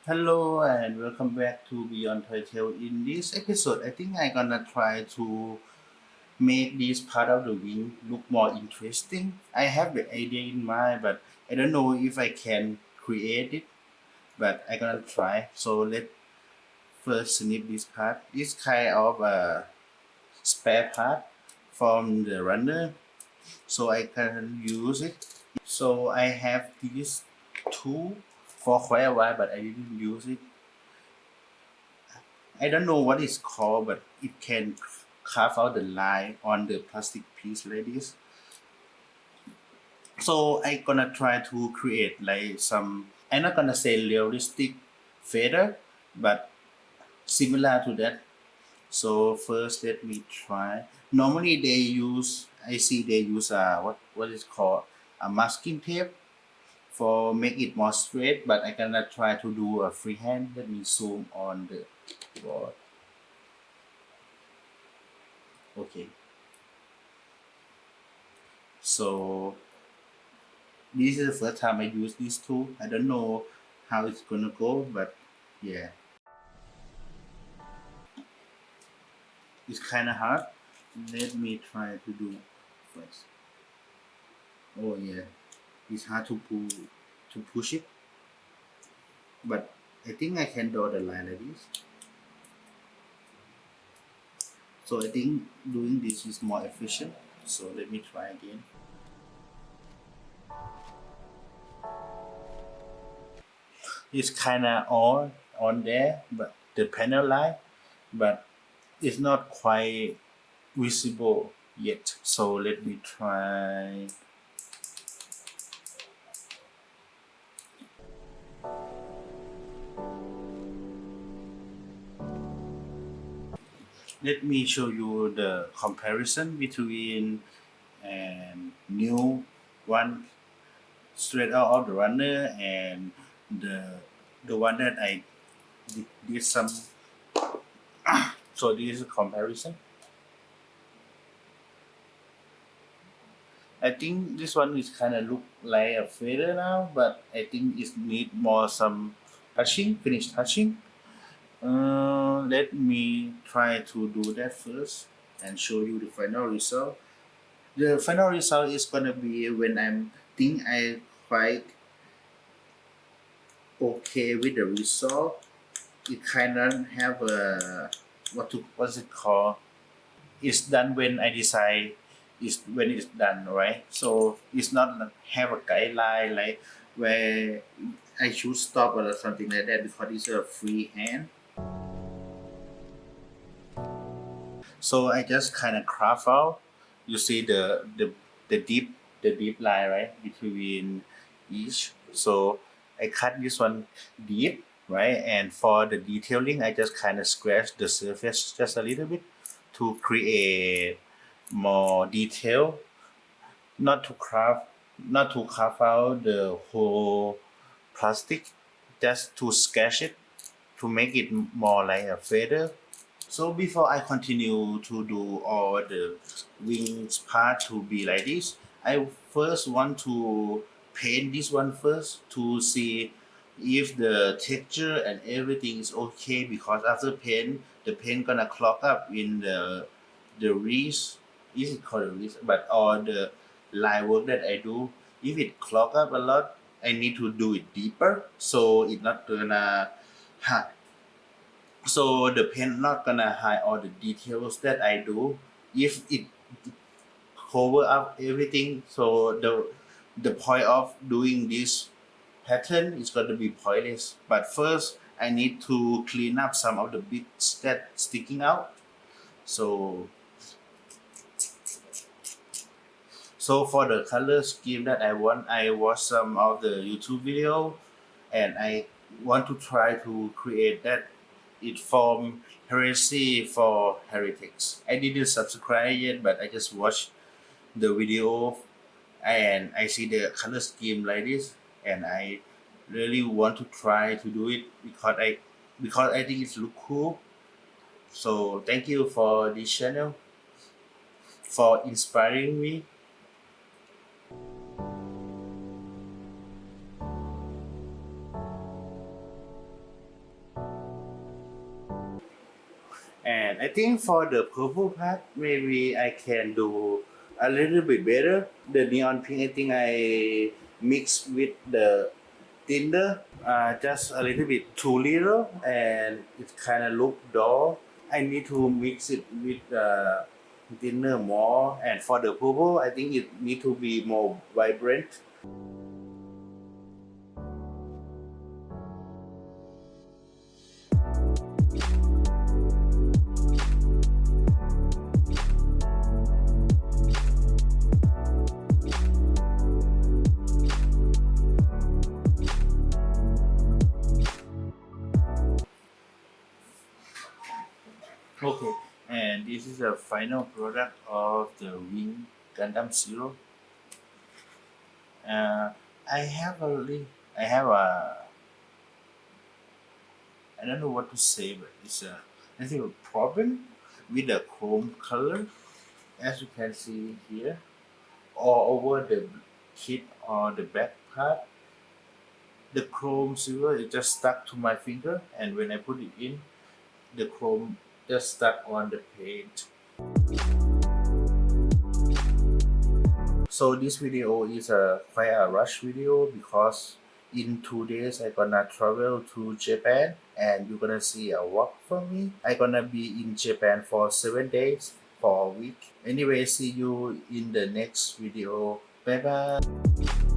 Hello and welcome back to Beyond Toy Tale. In this episode, I think I'm gonna try to make this part of the wing look more interesting. I have the idea in mind, but I don't know if I can create it. But I'm gonna try. So let's first snip this part. This kind of spare part from the runner, so I can use it. So I have this tool for quite a while, but I didn't use it. I don't know what it's called, but it can carve out the line on the plastic piece like this. So I gonna try to create like some. I'm not gonna say realistic feather, but similar to that. So first, let me try. Normally they use. I see they use what is called a masking tape for make it more straight. But I gonna try to do a freehand. Let me zoom on the board. Okay. So this is the first time I use this tool. I don't know how it's gonna go, but yeah, it's kind of hard. Let me try to do first. Oh yeah, it's hard to push it, but I think I can draw the line like this. So I think doing this is more efficient. So let me try again. It's kind of on there, but the panel line, but it's not quite visible yet. So let me try. Let me show you the comparison between new one straight out of the runner and the one that I did some. So this is a comparison. I think this one is kind of look like a feather now, but I think it need more some touching, finish touching. Let me try to do that first and show you the final result. The final result is gonna be when I quite okay with the result. It kind of have a what's it called? It's done when I decide is when it's done, right? So it's not have a guideline like where I should stop or something like that because it's a free hand. So I just kind of craft out. You see the deep line right between each. So I cut this one deep, right? And for the detailing, I just kind of scratch the surface just a little bit to create more detail. Not to craft, not to carve out the whole plastic, just to sketch it to make it more like a feather. So before I continue to do all the wings part to be like this, I first want to paint this one first to see if the texture and everything is okay because after paint, the paint gonna clog up in the wreath. Is it called a wreath? But all the line work that I do, if it clog up a lot, I need to do it deeper so it's not gonna hide, so the pen not gonna hide all the details that I do. If it cover up everything, so the point of doing this pattern is going to be pointless. But first, I need to clean up some of the bits that sticking out. So so for the color scheme that I watched some of the YouTube video, and I want to try to create that it from heresy for heretics. I didn't subscribe yet, but I just watched the video and I see the color scheme like this, and I really want to try to do it because I think it look cool. So thank you for this channel for inspiring me. And I think for the purple part, maybe I can do a little bit better. The neon pink, I think I mix with the thinner, just a little bit too little, and it kind of look dull. I need to mix it with thinner more. And for the purple, I think it need to be more vibrant. Okay, and this is the final product of the Wing Gundam Zero. I have I don't know what to say, but it's I think a problem with the chrome color, as you can see here, all over the kit or the back part. The chrome silver is just stuck to my finger, and when I put it in, the chrome just stuck on the paint. So this video is quite a rush video because in 2 days I gonna travel to Japan and you're gonna see a walk from me. I gonna be in Japan for 7 days for a week. Anyway, see you in the next video. Bye bye.